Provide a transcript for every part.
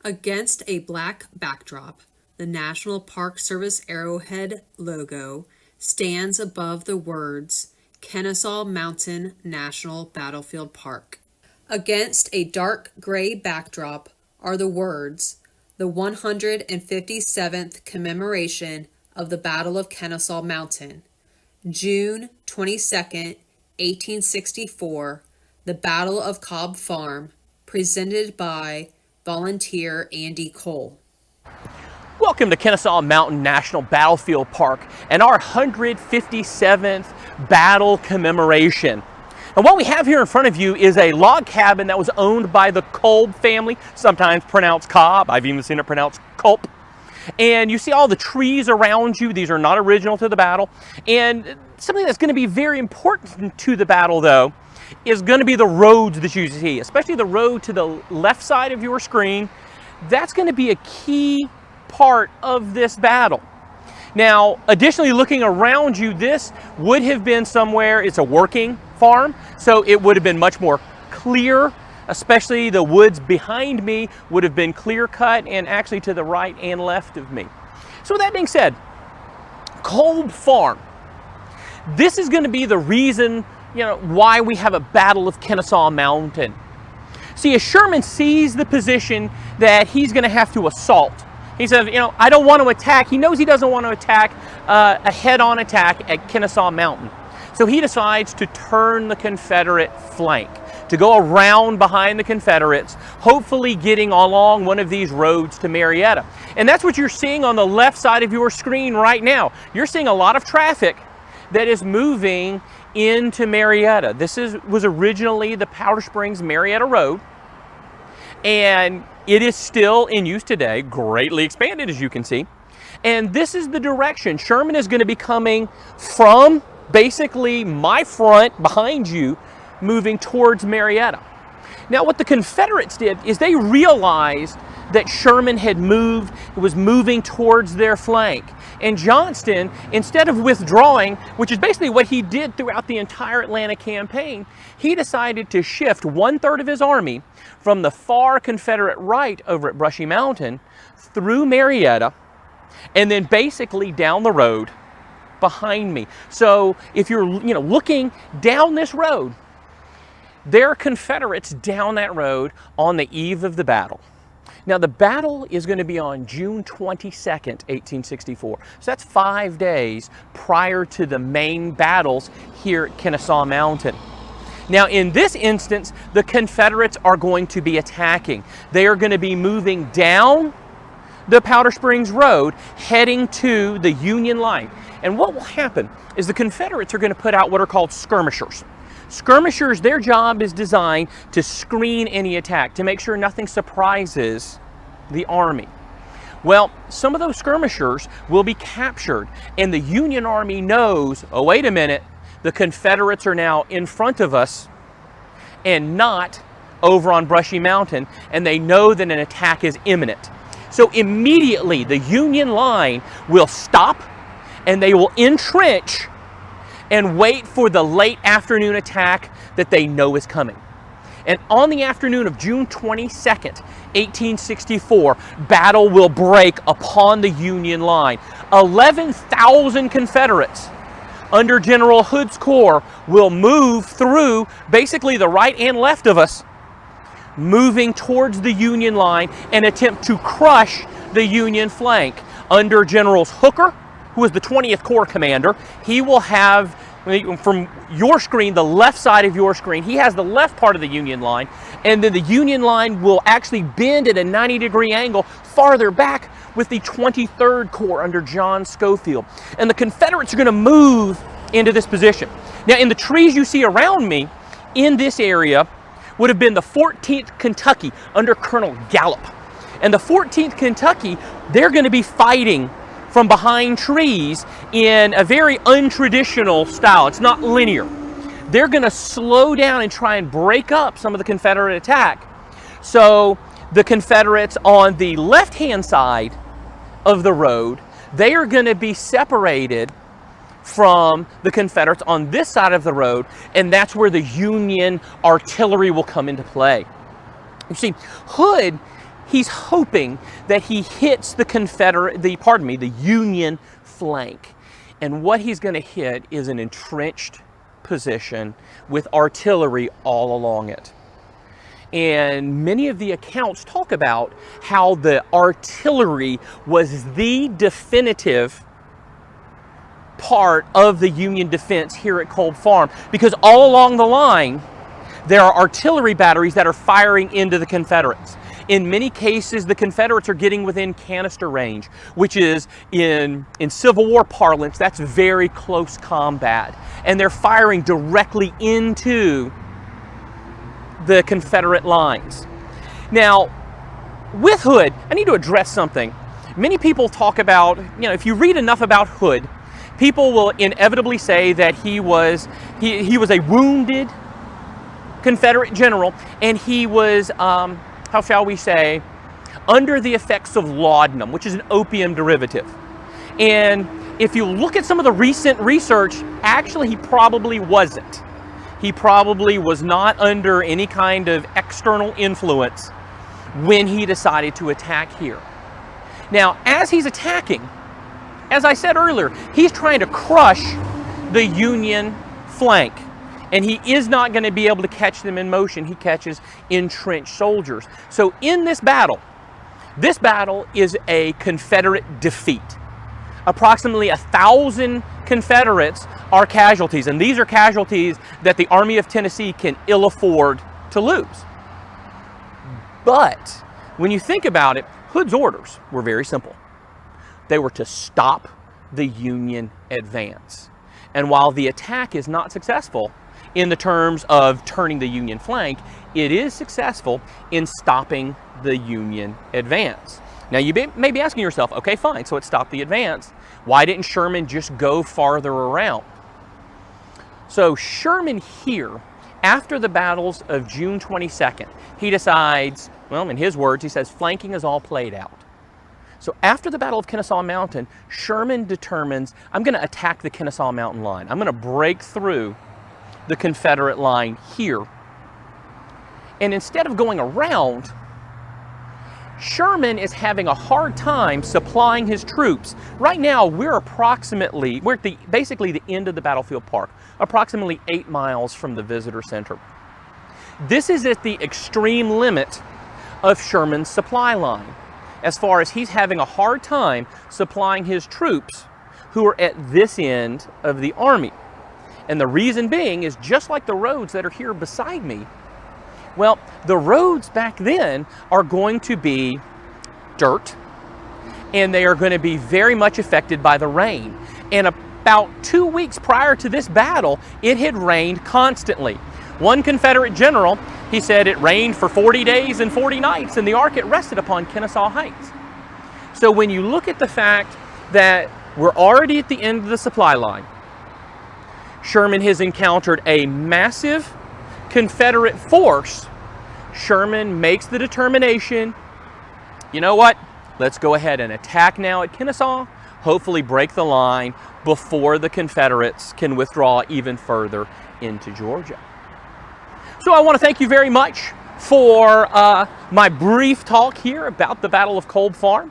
Against a black backdrop, the National Park Service Arrowhead logo stands above the words Kennesaw Mountain National Battlefield Park. Against a dark gray backdrop are the words, the 157th commemoration of the Battle of Kennesaw Mountain, June 22nd, 1864, the Battle of Cobb Farm, presented by volunteer Andy Cole. Welcome to Kennesaw Mountain National Battlefield Park and our 157th battle commemoration. And what we have here in front of you is a log cabin that was owned by the Kolb family, sometimes pronounced Cobb. I've even seen it pronounced Culp. And you see all the trees around you. These are not original to the battle. And something that's going to be very important to the battle, though, is going to be the roads that you see, especially the road to the left side of your screen. That's going to be a key part of this battle. Now, additionally, looking around you, this would have been somewhere, it's a working farm, so it would have been much more clear, especially the woods behind me would have been clear cut and actually to the right and left of me. So with that being said, Kolb Farm, this is going to be the reason why we have a Battle of Kennesaw Mountain. See, as Sherman sees the position that he's going to have to assault, he says, I don't want to attack. He knows he doesn't want to attack a head-on attack at Kennesaw Mountain. So he decides to turn the Confederate flank, to go around behind the Confederates, hopefully getting along one of these roads to Marietta. And that's what you're seeing on the left side of your screen right now. You're seeing a lot of traffic that is moving into Marietta. This was originally the Powder Springs Marietta Road, and it is still in use today, greatly expanded as you can see. And this is the direction. Sherman is going to be coming from basically my front behind you, moving towards Marietta. Now what the Confederates did is they realized that Sherman had was moving towards their flank. And Johnston, instead of withdrawing, which is basically what he did throughout the entire Atlanta campaign, he decided to shift 1/3 of his army from the far Confederate right over at Brushy Mountain through Marietta and then basically down the road behind me. So if you're looking down this road, there are Confederates down that road on the eve of the battle. Now the battle is going to be on June 22nd, 1864. So that's 5 days prior to the main battles here at Kennesaw Mountain. Now in this instance, the Confederates are going to be attacking. They are going to be moving down the Powder Springs Road, heading to the Union line. And what will happen is the Confederates are going to put out what are called skirmishers. Skirmishers, their job is designed to screen any attack, to make sure nothing surprises the army. Well, some of those skirmishers will be captured, and the Union Army knows, oh, wait a minute, the Confederates are now in front of us and not over on Brushy Mountain, and they know that an attack is imminent. So immediately the Union line will stop and they will entrench and wait for the late afternoon attack that they know is coming. And on the afternoon of June 22nd, 1864, battle will break upon the Union line. 11,000 Confederates under General Hood's corps will move through basically the right and left of us, moving towards the Union line and attempt to crush the Union flank. Under Generals Hooker, who is the 20th Corps commander, he will have, from your screen, the left side of your screen, he has the left part of the Union line, and then the Union line will actually bend at a 90-degree angle farther back with the 23rd Corps under John Schofield. And the Confederates are going to move into this position. Now, in the trees you see around me, in this area, would have been the 14th Kentucky under Colonel Gallup. And the 14th Kentucky, they're going to be fighting from behind trees in a very untraditional style. It's not linear. They're going to slow down and try and break up some of the Confederate attack. So the Confederates on the left-hand side of the road, they are going to be separated from the Confederates on this side of the road, and that's where the Union artillery will come into play. You see, Hood he's hoping that he hits the Union flank. And what he's going to hit is an entrenched position with artillery all along it. And many of the accounts talk about how the artillery was the definitive part of the Union defense here at Kolb Farm, because all along the line there are artillery batteries that are firing into the Confederates. In many cases, the Confederates are getting within canister range, which is, in Civil War parlance, that's very close combat. And they're firing directly into the Confederate lines. Now, with Hood, I need to address something. Many people talk about, if you read enough about Hood, people will inevitably say that he was a wounded Confederate general, and he was, how shall we say, under the effects of laudanum, which is an opium derivative. And if you look at some of the recent research, actually he probably wasn't. He probably was not under any kind of external influence when he decided to attack here. Now, as he's attacking, as I said earlier, he's trying to crush the Union flank. And he is not going to be able to catch them in motion. He catches entrenched soldiers. So in this battle is a Confederate defeat. Approximately 1,000 Confederates are casualties, and these are casualties that the Army of Tennessee can ill afford to lose. But when you think about it, Hood's orders were very simple. They were to stop the Union advance. And while the attack is not successful in the terms of turning the Union flank, it is successful in stopping the Union advance. Now you may be asking yourself, okay, fine, so it stopped the advance. Why didn't Sherman just go farther around? So Sherman here, after the battles of June 22nd, he decides, well, in his words, he says, flanking is all played out. So after the Battle of Kennesaw Mountain, Sherman determines, I'm going to attack the Kennesaw Mountain line. I'm going to break through the Confederate line here. And instead of going around, Sherman is having a hard time supplying his troops. Right now, we're at basically the end of the battlefield park, approximately 8 miles from the visitor center. This is at the extreme limit of Sherman's supply line, as far as he's having a hard time supplying his troops who are at this end of the army. And the reason being is, just like the roads that are here beside me, well, the roads back then are going to be dirt, and they are going to be very much affected by the rain. And about 2 weeks prior to this battle, it had rained constantly. One Confederate general, he said it rained for 40 days and 40 nights, and the ark, it rested upon Kennesaw Heights. So when you look at the fact that we're already at the end of the supply line, Sherman has encountered a massive Confederate force, Sherman makes the determination, you know what, let's go ahead and attack now at Kennesaw, hopefully break the line before the Confederates can withdraw even further into Georgia. So I want to thank you very much for my brief talk here about the Battle of Kolb Farm.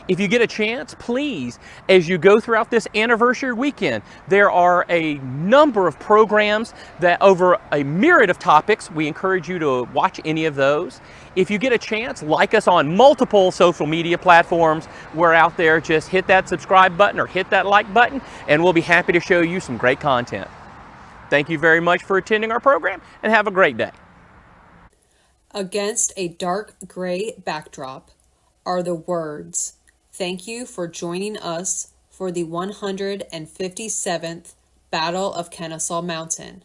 If you get a chance, please, as you go throughout this anniversary weekend, there are a number of programs that over a myriad of topics. We encourage you to watch any of those. If you get a chance, like us on multiple social media platforms. We're out there. Just hit that subscribe button or hit that like button, and we'll be happy to show you some great content. Thank you very much for attending our program, and have a great day. Against a dark gray backdrop are the words, "Thank you for joining us for the 157th Battle of Kennesaw Mountain."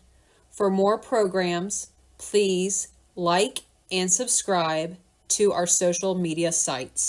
For more programs, please like and subscribe to our social media sites.